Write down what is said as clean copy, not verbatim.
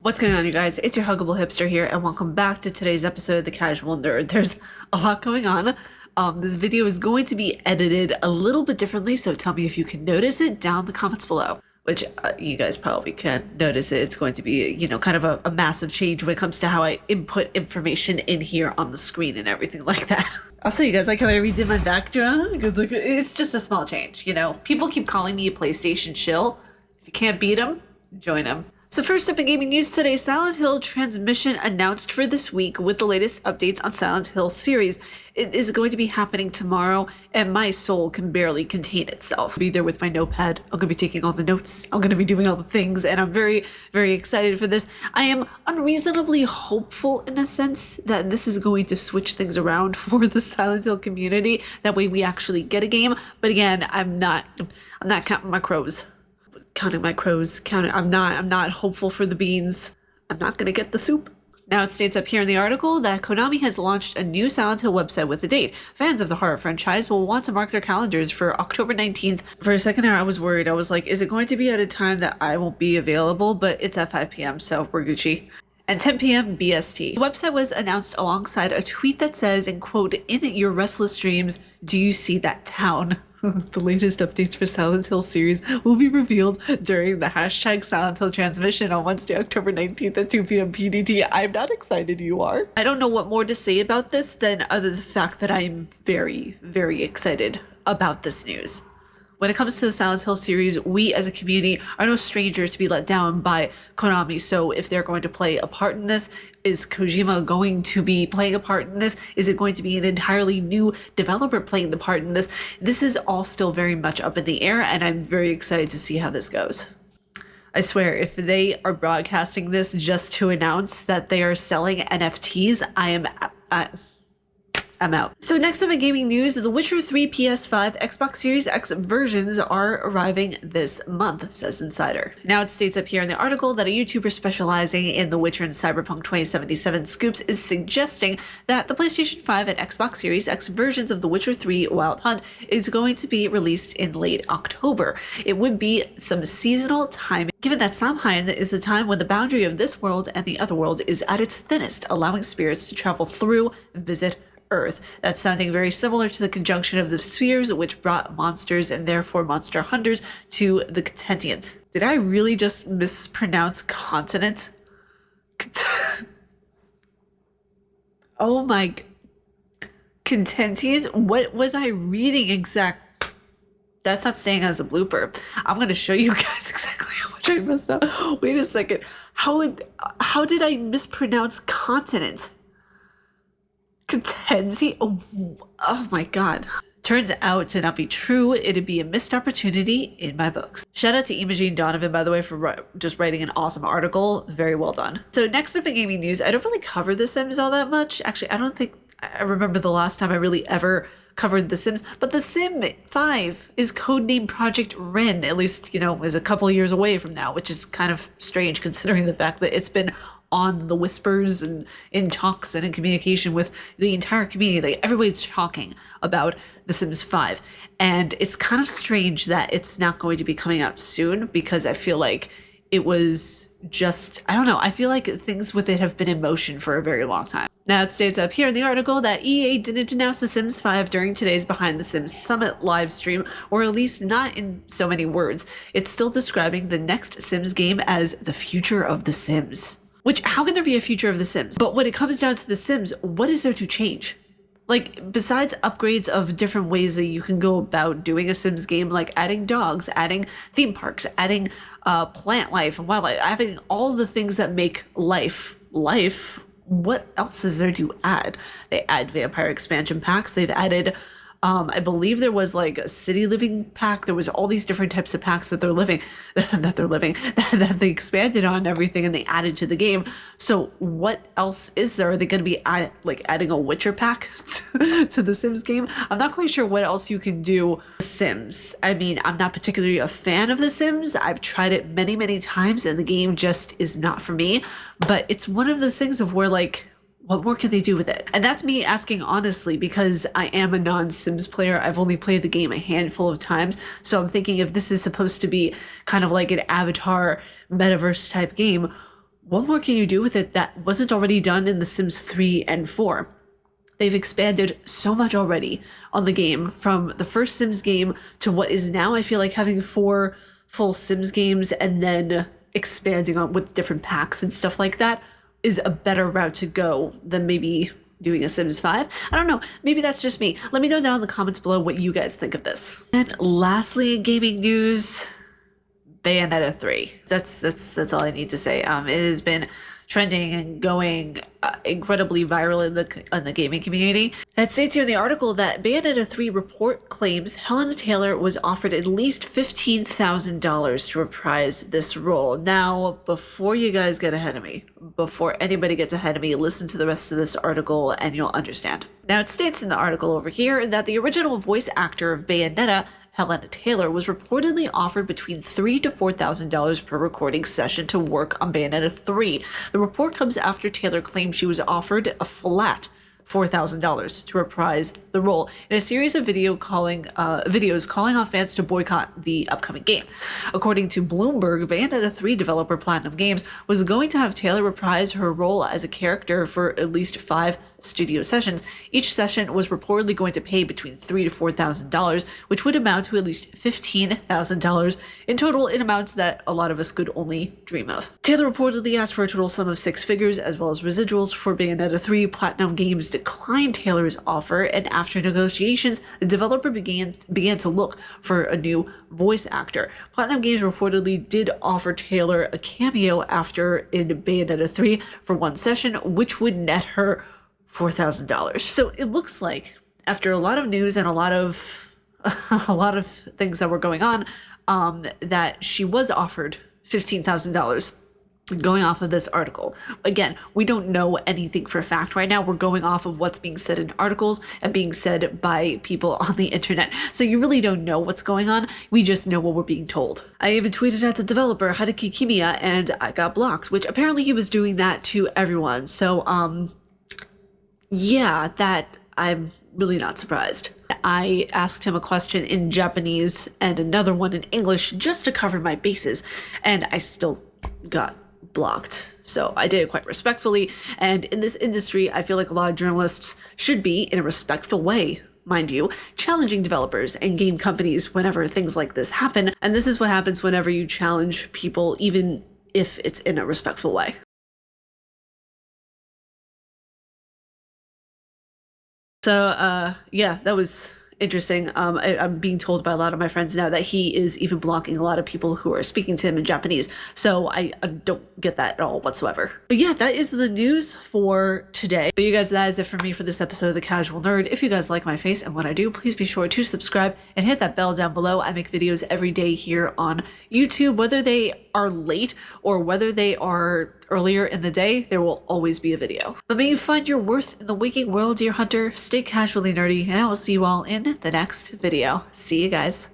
What's going on, you guys? It's your Huggable Hipster here, and welcome back to today's episode of The Casual Nerd. There's a lot going on. This video is going to be edited a little bit differently, so tell me if you can notice it down in the comments below. Which you guys probably can notice it. It's going to be, kind of a massive change when it comes to how I input information in here on the screen and everything like that. Also, you guys like how I redid my backdrop? Because look, it's just a small change, People keep calling me a PlayStation shill. If you can't beat them, join them. So first up in gaming news today, Silent Hill transmission announced for this week with the latest updates on Silent Hill series. It is going to be happening tomorrow, and my soul can barely contain itself. I'll be there with my notepad. I'm going to be taking all the notes. I'm going to be doing all the things, and I'm very, very excited for this. I am unreasonably hopeful in a sense that this is going to switch things around for the Silent Hill community. That way we actually get a game. But again, I'm not counting my crows. I'm not hopeful for the beans. I'm not gonna get the soup. Now it states up here in the article that Konami has launched a new Silent Hill website with a date. Fans of the horror franchise will want to mark their calendars for October 19th. For a second there, I was worried. I was like, is it going to be at a time that I won't be available? But it's at 5 p.m., so we're Gucci. And 10 p.m. BST. The website was announced alongside a tweet that says, and quote, "In your restless dreams, do you see that town?" The latest updates for Silent Hill series will be revealed during the hashtag Silent Hill transmission on Wednesday, October 19th at 2 p.m. PDT. I'm not excited, you are? I don't know what more to say about this than other than the fact that I'm very, very excited about this news. When it comes to the Silent Hill series, we as a community are no stranger to be let down by Konami. So if they're going to play a part in this, is Kojima going to be playing a part in this? Is it going to be an entirely new developer playing the part in this? This is all still very much up in the air, and I'm very excited to see how this goes. I swear, if they are broadcasting this just to announce that they are selling NFTs, I'm out. So next up in gaming news, The Witcher 3 PS5 Xbox Series X versions are arriving this month, says Insider. Now it states up here in the article that a YouTuber specializing in The Witcher and Cyberpunk 2077 scoops is suggesting that the PlayStation 5 and Xbox Series X versions of The Witcher 3 Wild Hunt is going to be released in late October. It would be some seasonal timing, given that Samhain is the time when the boundary of this world and the other world is at its thinnest, allowing spirits to travel through and visit Earth. That's sounding very similar to the conjunction of the spheres, which brought monsters and therefore monster hunters to the continent. Did I really just mispronounce continent? Oh my... Contentient? What was I reading exact? That's not staying as a blooper. I'm going to show you guys exactly how much I messed up. Wait a second. How did I mispronounce continent? Contency? Oh my god. Turns out to not be true. It'd be a missed opportunity in my books. Shout out to Imogene Donovan, by the way, for just writing an awesome article. Very well done. So next up in gaming news, I don't really cover The Sims all that much. Actually, I don't think I remember the last time I really ever covered The Sims, but The Sim 5 is codenamed Project Ren, at least, is a couple of years away from now, which is kind of strange considering the fact that it's been on the whispers and in talks and in communication with the entire community. Like, everybody's talking about The Sims 5. And it's kind of strange that it's not going to be coming out soon, because I feel like it was just, I don't know, I feel like things with it have been in motion for a very long time. Now it states up here in the article that EA didn't announce The Sims 5 during today's Behind the Sims Summit live stream, or at least not in so many words. It's still describing the next Sims game as the future of The Sims. Which, how can there be a future of The Sims? But when it comes down to The Sims, what is there to change? Like, besides upgrades of different ways that you can go about doing a Sims game, like adding dogs, adding theme parks, adding plant life and wildlife, having all the things that make life, what else is there to add? They add vampire expansion packs. They've added, I believe there was like a city living pack. There was all these different types of packs that they expanded on everything and they added to the game. So what else is there? Are they going to be adding a Witcher pack to the Sims game? I'm not quite sure what else you can do with Sims. I mean, I'm not particularly a fan of The Sims. I've tried it many, many times and the game just is not for me. But it's one of those things of where, like, what more can they do with it? And that's me asking honestly, because I am a non-Sims player. I've only played the game a handful of times. So I'm thinking if this is supposed to be kind of like an Avatar metaverse type game, what more can you do with it that wasn't already done in The Sims 3 and 4? They've expanded so much already on the game, from the first Sims game to what is now, I feel like, having 4 full Sims games and then expanding on with different packs and stuff like that is a better route to go than maybe doing a Sims 5. I don't know. Maybe that's just me. Let me know down in the comments below what you guys think of this. And lastly, in gaming news, Bayonetta 3. That's all I need to say. It has been trending and going incredibly viral in the gaming community. It states here in the article that Bayonetta 3 report claims Helena Taylor was offered at least $15,000 to reprise this role. Now, before you guys get ahead of me, before anybody gets ahead of me, listen to the rest of this article and you'll understand. Now, it states in the article over here that the original voice actor of Bayonetta, Helena Taylor, was reportedly offered between $3,000 to $4,000 per recording session to work on Bayonetta 3. The report comes after Taylor claimed she was offered a flat $4,000 to reprise the role in a series of videos calling on fans to boycott the upcoming game. According to Bloomberg, Bayonetta 3 developer Platinum Games was going to have Taylor reprise her role as a character for at least 5 studio sessions. Each session was reportedly going to pay between $3,000 to $4,000, which would amount to at least $15,000 in total, in amounts that a lot of us could only dream of. Taylor reportedly asked for a total sum of 6 figures as well as residuals for Bayonetta 3. Platinum Games declined Taylor's offer, and after negotiations, the developer began to look for a new voice actor. Platinum Games reportedly did offer Taylor a cameo after in Bayonetta 3 for 1 session, which would net her $4,000. So it looks like, after a lot of news and a lot of things that were going on, that she was offered $15,000. Going off of this article. Again, we don't know anything for a fact right now. We're going off of what's being said in articles and being said by people on the internet. So you really don't know what's going on. We just know what we're being told. I even tweeted at the developer, Hideki Kimiya, and I got blocked, which apparently he was doing that to everyone. So, yeah, that I'm really not surprised. I asked him a question in Japanese and another one in English just to cover my bases, and I still got blocked. So I did it quite respectfully, and in this industry, I feel like a lot of journalists should be, in a respectful way, mind you, challenging developers and game companies whenever things like this happen. And this is what happens whenever you challenge people, even if it's in a respectful way. So, yeah, that was interesting. I'm being told by a lot of my friends now that he is even blocking a lot of people who are speaking to him in Japanese. So I don't get that at all whatsoever. But yeah, that is the news for today. But you guys, that is it for me for this episode of The Casual Nerd. If you guys like my face and what I do, please be sure to subscribe and hit that bell down below. I make videos every day here on YouTube, whether they are late or whether they are earlier in the day, there will always be a video. But may you find your worth in the waking world, dear hunter. Stay casually nerdy, and I will see you all in the next video. See you guys.